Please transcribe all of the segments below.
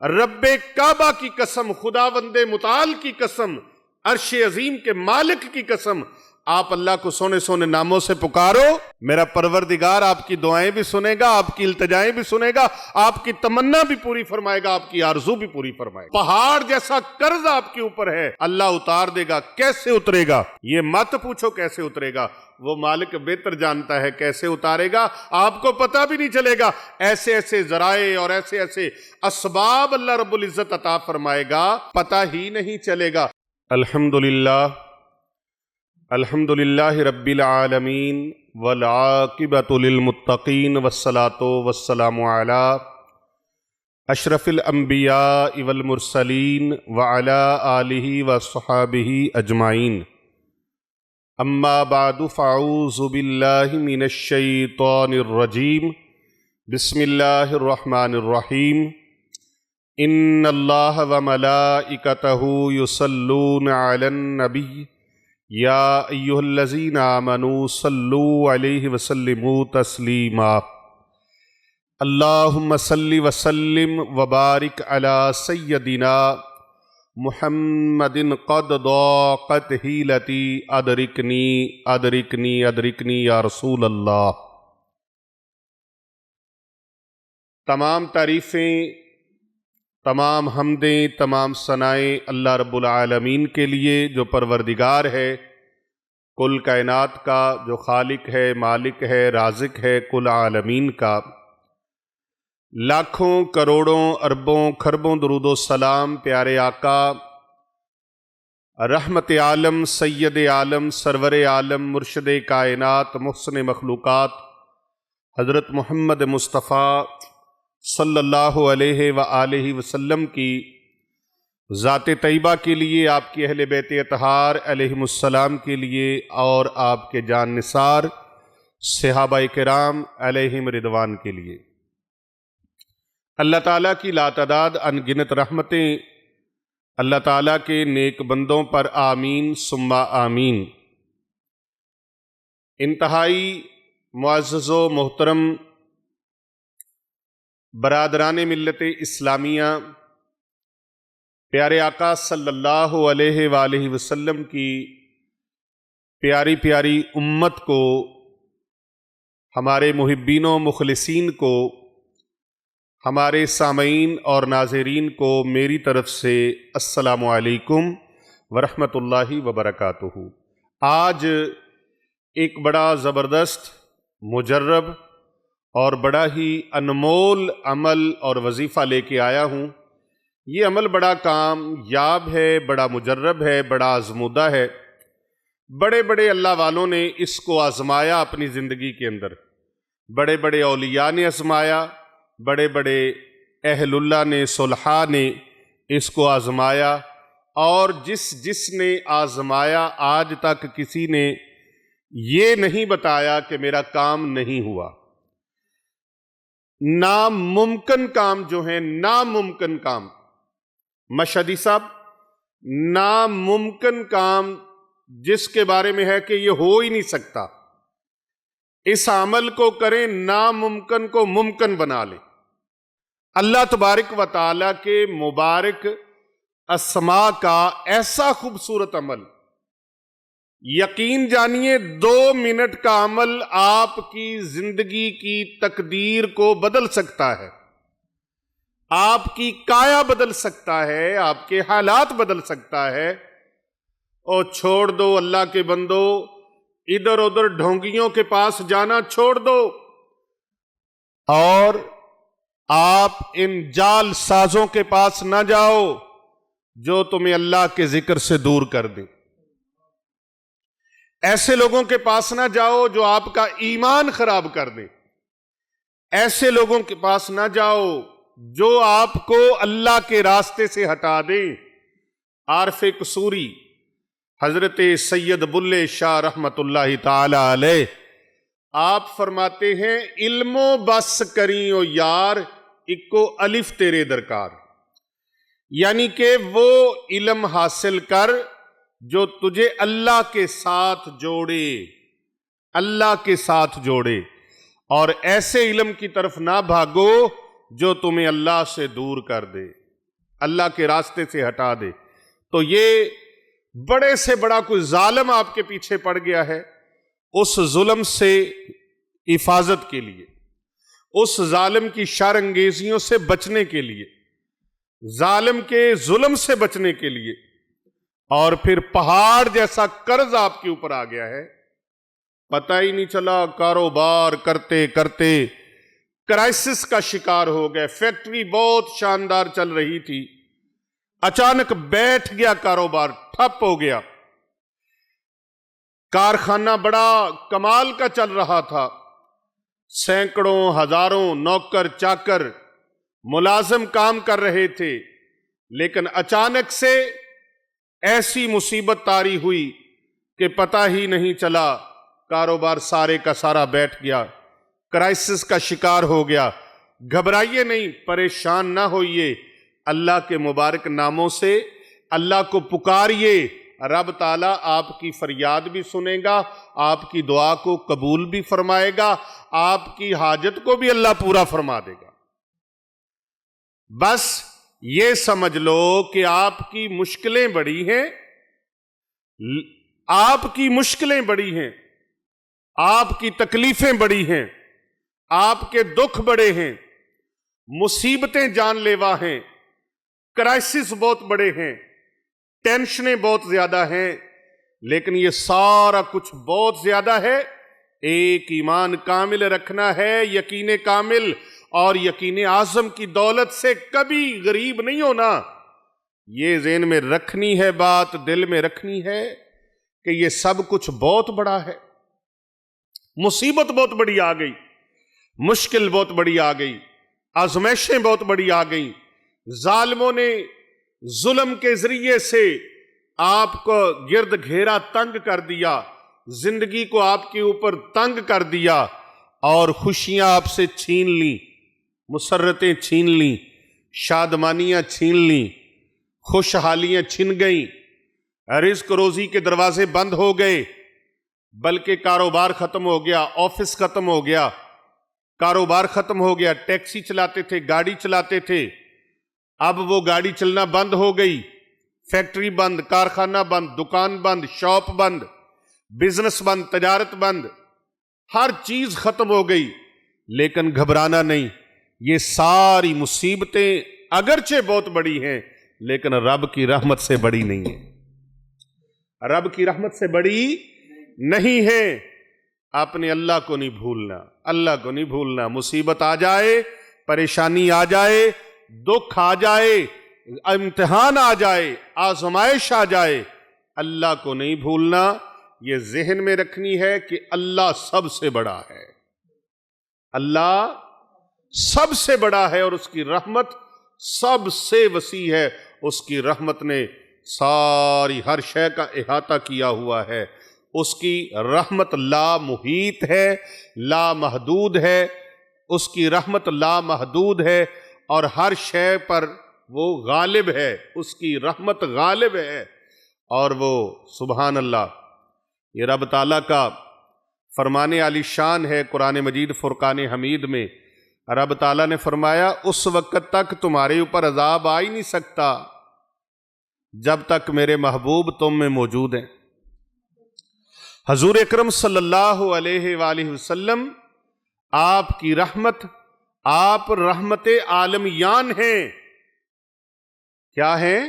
رب کعبہ کی قسم، خداوند متعال کی قسم، عرش عظیم کے مالک کی قسم، آپ اللہ کو سونے سونے ناموں سے پکارو، میرا پروردگار آپ کی دعائیں بھی سنے گا، آپ کی التجائیں بھی سنے گا، آپ کی تمنا بھی پوری فرمائے گا، آپ کی آرزو بھی پوری فرمائے گا۔ پہاڑ جیسا قرض آپ کے اوپر ہے، اللہ اتار دے گا۔ کیسے اترے گا یہ مت پوچھو، کیسے اترے گا، وہ مالک بہتر جانتا ہے کیسے اتارے گا، آپ کو پتہ بھی نہیں چلے گا۔ ایسے ایسے ذرائع اور ایسے ایسے اسباب اللہ رب العزت عطا فرمائے گا، پتہ ہی نہیں چلے گا۔ الحمدللہ رب العالمین والعاقبۃ للمتقین والصلاة والسلام علی اشرف الانبیاء والمرسلین وعلی آلہ وصحابہ اجمعین، اما بعد فاعوذ باللہ من الشیطان الرجیم، بسم اللہ الرحمن الرحیم، ان اللہ وملائکتہ یصلون علی النبی یا ایہا الذین آمنوا صلوا علیہ وسلموا تسلیما، اللہم صل وسلم وبارک علی سیدنا محمد قد ضاقت حیلتی ادرکنی ادرکنی ادرکنی یا رسول اللہ۔ تمام تعریفیں، تمام حمدیں، تمام ثنائیں اللہ رب العالمین کے لیے جو پروردگار ہے کل کائنات کا، جو خالق ہے، مالک ہے، رازق ہے کل عالمین کا۔ لاکھوں کروڑوں اربوں کھربوں درود و سلام پیارے آقا رحمت عالم، سید عالم، سرور عالم، مرشد کائنات، محسن مخلوقات حضرت محمد مصطفیٰ صلی اللہ علیہ وآلہ وسلم کی ذات طیبہ کے لیے، آپ کی اہل بیت اطہار علیہم السلام کے لیے، اور آپ کے جان نثار صحابہ کرام علیہم رضوان کے لیے، اللہ تعالیٰ کی لاتعداد انگنت رحمتیں اللہ تعالیٰ کے نیک بندوں پر آمین ثم آمین۔ انتہائی معزز و محترم برادران ملت اسلامیہ، پیارے آقا صلی اللہ علیہ وآلہ وسلم کی پیاری پیاری امت کو، ہمارے محبین و مخلصین کو، ہمارے سامعین اور ناظرین کو میری طرف سے السلام علیکم ورحمۃ اللہ وبرکاتہ۔ آج ایک بڑا زبردست، مجرب اور بڑا ہی انمول عمل اور وظیفہ لے کے آیا ہوں۔ یہ عمل بڑا کامیاب ہے، بڑا مجرب ہے، بڑا آزمودہ ہے۔ بڑے بڑے اللہ والوں نے اس کو آزمایا اپنی زندگی کے اندر، بڑے بڑے اولیاء نے آزمایا، بڑے بڑے اہل اللہ نے، صلحاء نے اس کو آزمایا، اور جس نے آزمایا آج تک کسی نے یہ نہیں بتایا کہ میرا کام نہیں ہوا۔ ناممکن کام جو ہیں، ناممکن کام، مشہدی صاحب، ناممکن کام جس کے بارے میں ہے کہ یہ ہو ہی نہیں سکتا، اس عمل کو کریں، ناممکن کو ممکن بنا لیں۔ اللہ تبارک و تعالیٰ کے مبارک اسماء کا ایسا خوبصورت عمل، یقین جانیے 2 منٹ کا عمل آپ کی زندگی کی تقدیر کو بدل سکتا ہے، آپ کی کایا بدل سکتا ہے، آپ کے حالات بدل سکتا ہے۔ اور چھوڑ دو اللہ کے بندو، ادھر ادھر ڈھونگیوں کے پاس جانا چھوڑ دو، اور آپ ان جال سازوں کے پاس نہ جاؤ جو تمہیں اللہ کے ذکر سے دور کر دیں۔ ایسے لوگوں کے پاس نہ جاؤ جو آپ کا ایمان خراب کر دیں۔ ایسے لوگوں کے پاس نہ جاؤ جو آپ کو اللہ کے راستے سے ہٹا دیں۔ عارف قصوری حضرت سید بلے شاہ رحمت اللہ تعالی علیہ، آپ فرماتے ہیں، علم و بس کریں او یار، اکو الف تیرے درکار، یعنی کہ وہ علم حاصل کر جو تجھے اللہ کے ساتھ جوڑے، اللہ کے ساتھ جوڑے، اور ایسے علم کی طرف نہ بھاگو جو تمہیں اللہ سے دور کر دے۔ اللہ کے راستے سے ہٹا دے، تو یہ بڑے سے بڑا کوئی ظالم آپ کے پیچھے پڑ گیا ہے، اس ظلم سے حفاظت کے لیے، اس ظالم کی شر انگیزیوں سے بچنے کے لیے، ظالم کے ظلم سے بچنے کے لیے، اور پھر پہاڑ جیسا قرض آپ کے اوپر آ گیا ہے، پتہ ہی نہیں چلا، کاروبار کرتے کرتے کرائسس کا شکار ہو گئے، فیکٹری بہت شاندار چل رہی تھی، اچانک بیٹھ گیا کاروبار، ٹھپ ہو گیا، کارخانہ بڑا کمال کا چل رہا تھا، سینکڑوں ہزاروں نوکر چاکر ملازم کام کر رہے تھے، لیکن اچانک سے ایسی مصیبت طاری ہوئی کہ پتہ ہی نہیں چلا، کاروبار سارے کا سارا بیٹھ گیا، کرائسس کا شکار ہو گیا۔ گھبرائیے نہیں، پریشان نہ ہوئیے، اللہ کے مبارک ناموں سے اللہ کو پکاریے، رب تعالیٰ آپ کی فریاد بھی سنے گا، آپ کی دعا کو قبول بھی فرمائے گا، آپ کی حاجت کو بھی اللہ پورا فرما دے گا۔ بس یہ سمجھ لو کہ آپ کی مشکلیں بڑی ہیں، آپ کی مشکلیں بڑی ہیں، آپ کی تکلیفیں بڑی ہیں، آپ کے دکھ بڑے ہیں، مصیبتیں جان لیوا ہیں، کرائسس بہت بڑے ہیں، ٹینشنیں بہت زیادہ ہیں، لیکن یہ سارا کچھ بہت زیادہ ہے، ایک ایمان کامل رکھنا ہے، یقین کامل، اور یقین اعظم کی دولت سے کبھی غریب نہیں ہونا۔ یہ ذہن میں رکھنی ہے، بات دل میں رکھنی ہے کہ یہ سب کچھ بہت بڑا ہے۔ مصیبت بہت بڑی آ گئی، مشکل بہت بڑی آ گئی، آزمائشیں بہت بڑی آ گئیں، ظالموں نے ظلم کے ذریعے سے آپ کو گرد گھیرا تنگ کر دیا، زندگی کو آپ کے اوپر تنگ کر دیا، اور خوشیاں آپ سے چھین لیں، مسرتیں چھین لیں، شادمانیاں چھین لیں، خوشحالیاں چھن گئیں، رزق روزی کے دروازے بند ہو گئے، بلکہ کاروبار ختم ہو گیا، آفس ختم ہو گیا، کاروبار ختم ہو گیا، ٹیکسی چلاتے تھے، گاڑی چلاتے تھے، اب وہ گاڑی چلنا بند ہو گئی، فیکٹری بند، کارخانہ بند، دکان بند، شاپ بند، بزنس بند، تجارت بند، ہر چیز ختم ہو گئی، لیکن گھبرانا نہیں، یہ ساری مصیبتیں اگرچہ بہت بڑی ہیں، لیکن رب کی رحمت سے بڑی نہیں ہیں، رب کی رحمت سے بڑی نہیں ہے۔ اپنے اللہ کو نہیں بھولنا، اللہ کو نہیں بھولنا، مصیبت آ جائے، پریشانی آ جائے، دکھ آ جائے، امتحان آ جائے، آزمائش آ جائے، اللہ کو نہیں بھولنا، یہ ذہن میں رکھنی ہے کہ اللہ سب سے بڑا ہے، اللہ سب سے بڑا ہے، اور اس کی رحمت سب سے وسیع ہے، اس کی رحمت نے ساری ہر شے کا احاطہ کیا ہوا ہے، اس کی رحمت لا محیط ہے، لا محدود ہے، اس کی رحمت لا محدود ہے، اور ہر شے پر وہ غالب ہے، اس کی رحمت غالب ہے، اور وہ سبحان اللہ، یہ رب تعالیٰ کا فرمان عالی شان ہے۔ قرآن مجید فرقان حمید میں رب تعالیٰ نے فرمایا، اس وقت تک تمہارے اوپر عذاب آ ہی نہیں سکتا جب تک میرے محبوب تم میں موجود ہیں۔ حضور اکرم صلی اللہ علیہ وآلہ وسلم آپ کی رحمت، آپ رحمت عالمیان ہیں۔ کیا ہیں؟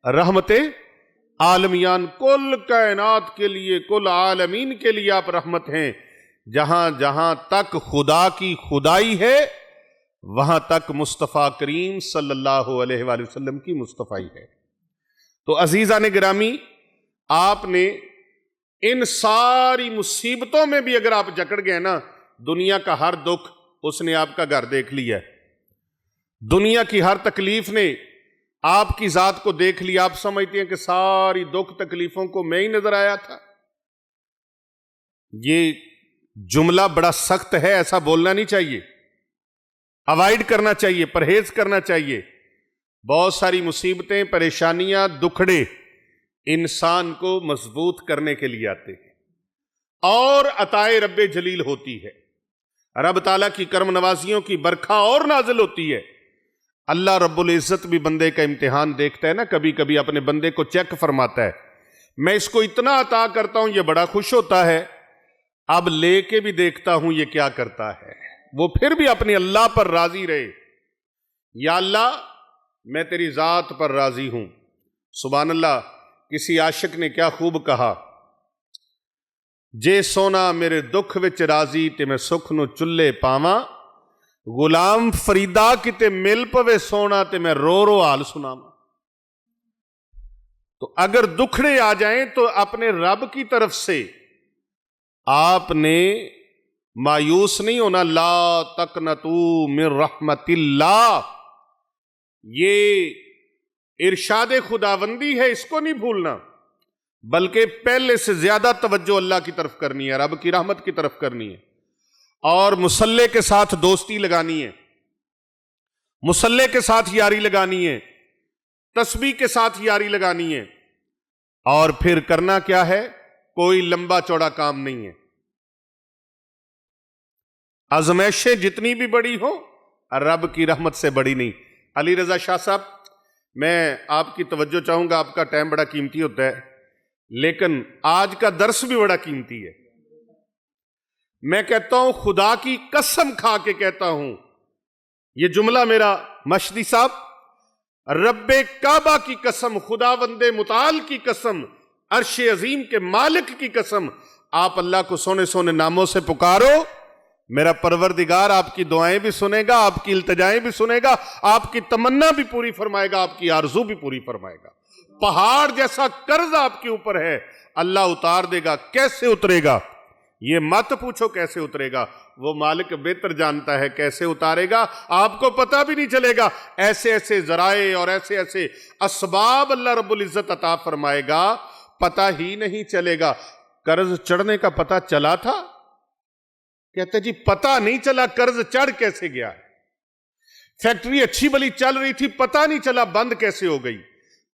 رحمت عالمیان، کل کائنات کے لیے، کل عالمین کے لیے آپ رحمت ہیں۔ جہاں جہاں تک خدا کی خدائی ہے، وہاں تک مصطفیٰ کریم صلی اللہ علیہ وآلہ وسلم کی مصطفیٰ ہے۔ تو عزیزان گرامی، آپ نے ان ساری مصیبتوں میں بھی اگر آپ جکڑ گئے نا، دنیا کا ہر دکھ اس نے آپ کا گھر دیکھ لیا ہے، دنیا کی ہر تکلیف نے آپ کی ذات کو دیکھ لیا۔ آپ سمجھتے ہیں کہ ساری دکھ تکلیفوں کو میں ہی نظر آیا تھا؟ یہ جملہ بڑا سخت ہے، ایسا بولنا نہیں چاہیے، اوائڈ کرنا چاہیے، پرہیز کرنا چاہیے۔ بہت ساری مصیبتیں، پریشانیاں، دکھڑے انسان کو مضبوط کرنے کے لیے آتے ہیں، اور عطائے رب جلیل ہوتی ہے، رب تعالیٰ کی کرم نوازیوں کی برکھا اور نازل ہوتی ہے۔ اللہ رب العزت بھی بندے کا امتحان دیکھتا ہے نا، کبھی کبھی اپنے بندے کو چیک فرماتا ہے، میں اس کو اتنا عطا کرتا ہوں، یہ بڑا خوش ہوتا ہے، اب لے کے بھی دیکھتا ہوں یہ کیا کرتا ہے۔ وہ پھر بھی اپنے اللہ پر راضی رہے، یا اللہ میں تیری ذات پر راضی ہوں۔ سبحان اللہ، کسی عاشق نے کیا خوب کہا، جے سونا میرے دکھ وچ راضی تے میں سکھ نو چلے پاواں، غلام فریدا کتے مل پوے سونا تے میں رو رو حال سناواں۔ تو اگر دکھڑے آ جائیں تو اپنے رب کی طرف سے آپ نے مایوس نہیں ہونا، لا تقنطوا من رحمت اللہ، یہ ارشاد خداوندی ہے، اس کو نہیں بھولنا، بلکہ پہلے سے زیادہ توجہ اللہ کی طرف کرنی ہے، رب کی رحمت کی طرف کرنی ہے، اور مصلے کے ساتھ دوستی لگانی ہے، مصلے کے ساتھ یاری لگانی ہے، تسبیح کے ساتھ یاری لگانی ہے، اور پھر کرنا کیا ہے، کوئی لمبا چوڑا کام نہیں ہے۔ آزمائشیں جتنی بھی بڑی ہوں رب کی رحمت سے بڑی نہیں۔ علی رضا شاہ صاحب، میں آپ کی توجہ چاہوں گا، آپ کا ٹائم بڑا قیمتی ہوتا ہے، لیکن آج کا درس بھی بڑا قیمتی ہے۔ میں کہتا ہوں، خدا کی قسم کھا کے کہتا ہوں، یہ جملہ میرا مشدی صاحب، رب کعبہ کی قسم، خداوند متعال کی قسم، عرش عظیم کے مالک کی قسم، آپ اللہ کو سونے سونے ناموں سے پکارو، میرا پروردگار آپ کی دعائیں بھی سنے گا، آپ کی التجائیں بھی سنے گا، آپ کی تمنا بھی پوری فرمائے گا، آپ کی آرزو بھی پوری فرمائے گا۔ پہاڑ جیسا قرض آپ کے اوپر ہے، اللہ اتار دے گا۔ کیسے اترے گا یہ مت پوچھو، کیسے اترے گا، وہ مالک بہتر جانتا ہے کیسے اتارے گا، آپ کو پتہ بھی نہیں چلے گا۔ ایسے ایسے ذرائع اور ایسے ایسے اسباب اللہ رب العزت عطا فرمائے گا، پتہ ہی نہیں چلے گا۔ قرض چڑھنے کا پتہ چلا تھا؟ کہتے جی پتہ نہیں چلا قرض چڑھ کیسے گیا۔ فیکٹری اچھی بلی چل رہی تھی، پتہ نہیں چلا بند کیسے ہو گئی۔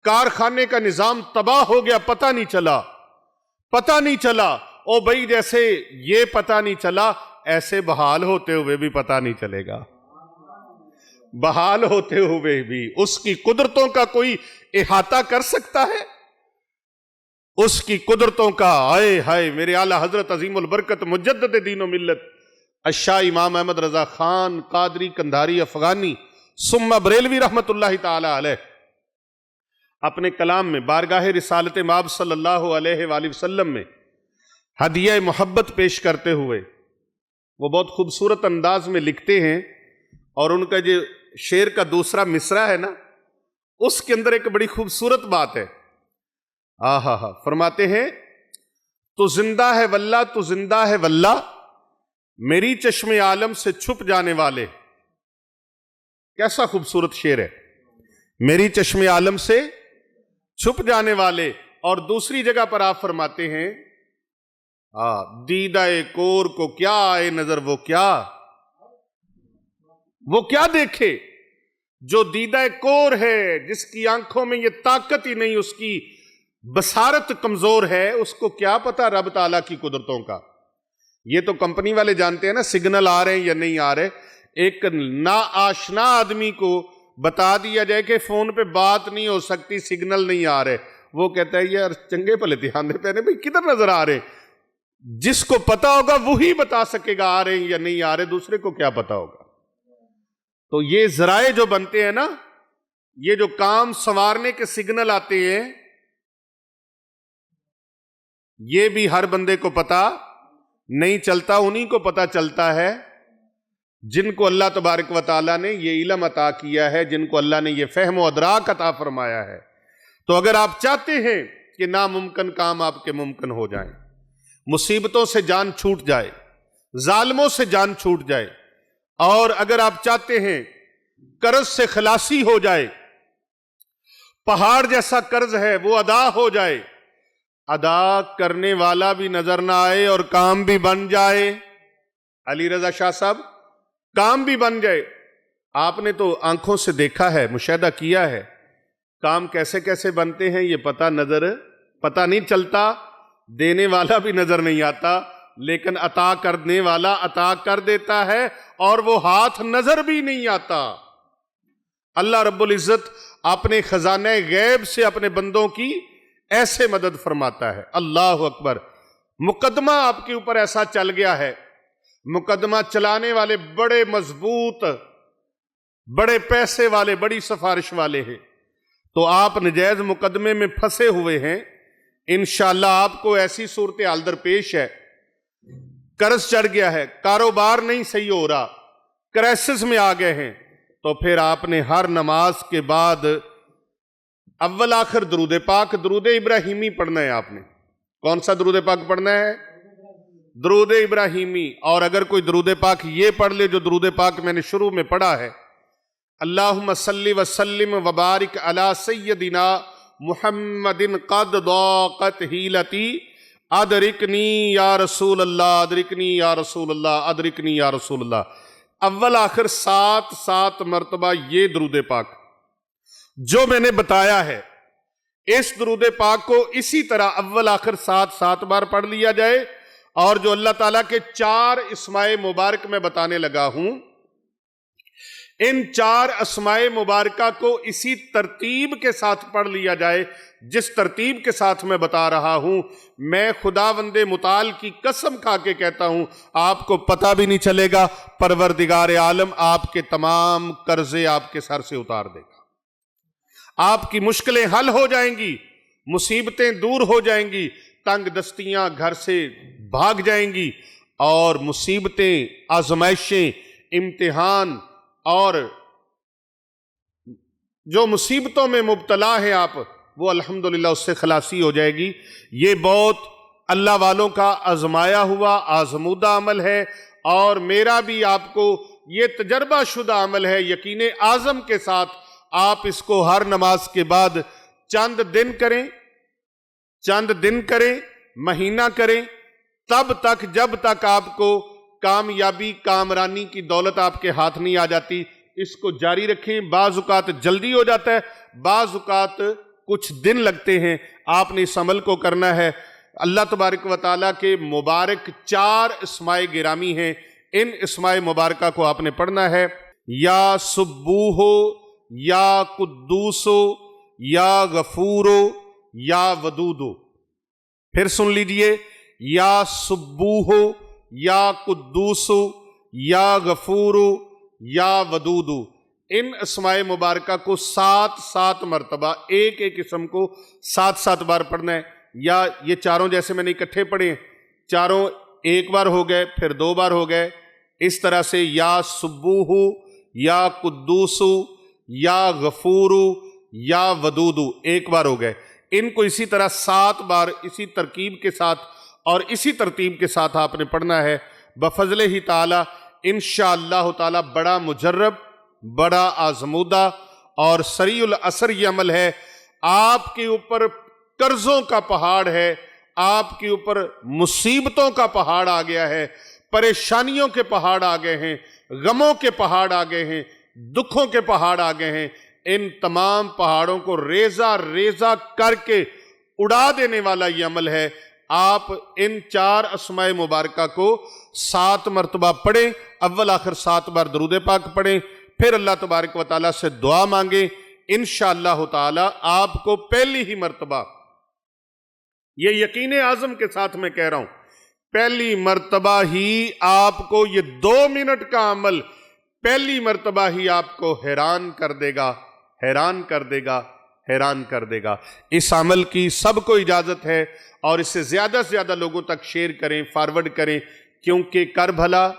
کارخانے کا نظام تباہ ہو گیا، پتہ نہیں چلا، پتہ نہیں چلا۔ او بھائی، جیسے یہ پتہ نہیں چلا، ایسے بحال ہوتے ہوئے بھی پتہ نہیں چلے گا۔ بحال ہوتے ہوئے بھی اس کی قدرتوں کا کوئی احاطہ کر سکتا ہے؟ اس کی قدرتوں کا، آئے ہائے، میرے اعلیٰ حضرت عظیم البرکت مجدد دین و ملت الشاہ امام احمد رضا خان قادری کندھاری افغانی ثم بریلوی رحمت اللہ تعالی علیہ، اپنے کلام میں بارگاہ رسالت مآب صلی اللہ علیہ وآلہ وسلم میں ہدیہ محبت پیش کرتے ہوئے وہ بہت خوبصورت انداز میں لکھتے ہیں، اور ان کا جو شعر کا دوسرا مصرع ہے نا، اس کے اندر ایک بڑی خوبصورت بات ہے۔ آہا، فرماتے ہیں، تو زندہ ہے واللہ، تو زندہ ہے واللہ، میری چشم عالم سے چھپ جانے والے۔ کیسا خوبصورت شعر ہے، میری چشم عالم سے چھپ جانے والے۔ اور دوسری جگہ پر آپ فرماتے ہیں، دیدہ کور کو کیا آئے نظر، وہ کیا دیکھے جو دیدہ کور ہے، جس کی آنکھوں میں یہ طاقت ہی نہیں، اس کی بصارت کمزور ہے، اس کو کیا پتا رب تعالیٰ کی قدرتوں کا۔ یہ تو کمپنی والے جانتے ہیں نا سگنل آ رہے ہیں یا نہیں آ رہے۔ ایک نا آشنا آدمی کو بتا دیا جائے کہ فون پہ بات نہیں ہو سکتی، سگنل نہیں آ رہے، وہ کہتا ہے یار چنگے بھلے دھیان دے پہنے بھائی کدھر نظر آ رہے۔ جس کو پتا ہوگا وہی بتا سکے گا آ رہے ہیں یا نہیں آ رہے، دوسرے کو کیا پتا ہوگا۔ تو یہ ذرائع جو بنتے ہیں نا، یہ جو کام سنوارنے کے سگنل آتے ہیں، یہ بھی ہر بندے کو پتا نہیں چلتا، انہی کو پتا چلتا ہے جن کو اللہ تبارک و تعالیٰ نے یہ علم عطا کیا ہے، جن کو اللہ نے یہ فہم و ادراک عطا فرمایا ہے۔ تو اگر آپ چاہتے ہیں کہ ناممکن کام آپ کے ممکن ہو جائیں، مصیبتوں سے جان چھوٹ جائے، ظالموں سے جان چھوٹ جائے، اور اگر آپ چاہتے ہیں قرض سے خلاصی ہو جائے، پہاڑ جیسا قرض ہے وہ ادا ہو جائے، ادا کرنے والا بھی نظر نہ آئے اور کام بھی بن جائے، علی رضا شاہ صاحب کام بھی بن جائے۔ آپ نے تو آنکھوں سے دیکھا ہے، مشاہدہ کیا ہے، کام کیسے کیسے بنتے ہیں، یہ پتہ نہیں چلتا، دینے والا بھی نظر نہیں آتا، لیکن عطا کرنے والا عطا کر دیتا ہے، اور وہ ہاتھ نظر بھی نہیں آتا۔ اللہ رب العزت اپنے خزانہ غیب سے اپنے بندوں کی ایسے مدد فرماتا ہے۔ اللہ اکبر۔ مقدمہ آپ کے اوپر ایسا چل گیا ہے، مقدمہ چلانے والے بڑے مضبوط، بڑے پیسے والے، بڑی سفارش والے ہیں، تو آپ نجائز مقدمے میں پھنسے ہوئے ہیں۔ انشاءاللہ آپ کو ایسی صورتحال درپیش ہے، قرض چڑھ گیا ہے، کاروبار نہیں صحیح ہو رہا، کرائسس میں آ گئے ہیں، تو پھر آپ نے ہر نماز کے بعد اول آخر درود پاک، درود ابراہیمی پڑھنا ہے۔ آپ نے کون سا درود پاک پڑھنا ہے؟ درود ابراہیمی۔ اور اگر کوئی درود پاک یہ پڑھ لے جو درود پاک میں نے شروع میں پڑھا ہے، اللہم صلی وسلم وبارک علی سیدنا محمد قد ضاقت حیلتی ادرکنی یا رسول اللہ، ادرکنی یا رسول اللہ، ادرکنی یا رسول اللہ۔ اول آخر 7 مرتبہ یہ درود پاک جو میں نے بتایا ہے، اس درود پاک کو اسی طرح اول آخر 7 بار پڑھ لیا جائے، اور جو اللہ تعالیٰ کے 4 اسماء مبارک میں بتانے لگا ہوں، ان 4 اسماء مبارکہ کو اسی ترتیب کے ساتھ پڑھ لیا جائے جس ترتیب کے ساتھ میں بتا رہا ہوں۔ میں خداوند متعال کی قسم کھا کے کہتا ہوں، آپ کو پتہ بھی نہیں چلے گا، پروردگار عالم آپ کے تمام قرضے آپ کے سر سے اتار دے گا، آپ کی مشکلیں حل ہو جائیں گی، مصیبتیں دور ہو جائیں گی، تنگ دستیاں گھر سے بھاگ جائیں گی، اور مصیبتیں، آزمائشیں، امتحان اور جو مصیبتوں میں مبتلا ہیں آپ، وہ الحمدللہ اس سے خلاصی ہو جائے گی۔ یہ بہت اللہ والوں کا آزمایا ہوا آزمودہ عمل ہے، اور میرا بھی آپ کو یہ تجربہ شدہ عمل ہے۔ یقین اعظم کے ساتھ آپ اس کو ہر نماز کے بعد چند دن کریں، مہینہ کریں، تب تک جب تک آپ کو کامیابی، کامرانی کی دولت آپ کے ہاتھ نہیں آ جاتی۔ اس کو جاری رکھیں۔ بعض اوقات جلدی ہو جاتا ہے، بعض اوقات کچھ دن لگتے ہیں۔ آپ نے اس عمل کو کرنا ہے۔ اللہ تبارک و تعالیٰ کے مبارک 4 اسماء گرامی ہیں، ان اسماء مبارکہ کو آپ نے پڑھنا ہے۔ یا سبوح، یا قدوس، یا غفور، یا ودود۔ پھر سن لیجئے، یا سبوح، یا قدوس، یا غفور، یا ودود۔ ان اسماء مبارکہ کو 7 مرتبہ، ایک اسم کو 7 بار پڑھنا ہے۔ یا یہ چاروں جیسے میں نے اکٹھے پڑھے ہیں، چاروں ایک بار ہو گئے، پھر 2 بار ہو گئے، اس طرح سے یا سبوح، یا قدوس، یا غفور، یا ودود ایک بار ہو گئے۔ ان کو اسی طرح 7 بار اسی ترکیب کے ساتھ اور اسی ترتیب کے ساتھ آپ نے پڑھنا ہے۔ بفضل ہی تعالی انشاءاللہ تعالی بڑا مجرب، بڑا آزمودہ اور سریع الاثر یہ عمل ہے۔ آپ کے اوپر قرضوں کا پہاڑ ہے، آپ کے اوپر مصیبتوں کا پہاڑ آ گیا ہے، پریشانیوں کے پہاڑ آ گئے ہیں، غموں کے پہاڑ آ گئے ہیں، دکھوں کے پہاڑ آ گئے ہیں۔ ان تمام پہاڑوں کو ریزہ ریزہ کر کے اڑا دینے والا یہ عمل ہے۔ آپ ان 4 اسماء مبارکہ کو 7 مرتبہ پڑھیں، اول آخر 7 بار درود پاک پڑھیں، پھر اللہ تبارک و تعالیٰ سے دعا مانگیں۔ انشاءاللہ تعالیٰ آپ کو پہلی ہی مرتبہ، یہ یقین اعظم کے ساتھ میں کہہ رہا ہوں، پہلی مرتبہ ہی آپ کو یہ 2 منٹ کا عمل پہلی مرتبہ ہی آپ کو حیران کر دے گا، حیران کر دے گا، حیران کر دے گا۔ اس عمل کی سب کو اجازت ہے، اور اسے زیادہ سے زیادہ لوگوں تک شیئر کریں، فارورڈ کریں، کیونکہ کر بھلا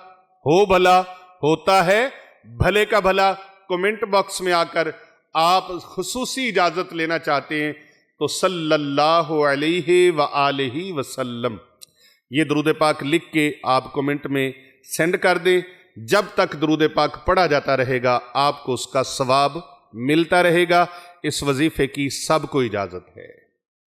ہو بھلا ہوتا ہے بھلے کا بھلا۔ کومنٹ باکس میں آ کر آپ خصوصی اجازت لینا چاہتے ہیں تو صلی اللہ علیہ وآلہ وسلم یہ درود پاک لکھ کے آپ کومنٹ میں سینڈ کر دیں۔ جب تک درود پاک پڑھا جاتا رہے گا آپ کو اس کا ثواب ملتا رہے گا۔ اس وظیفے کی سب کو اجازت ہے۔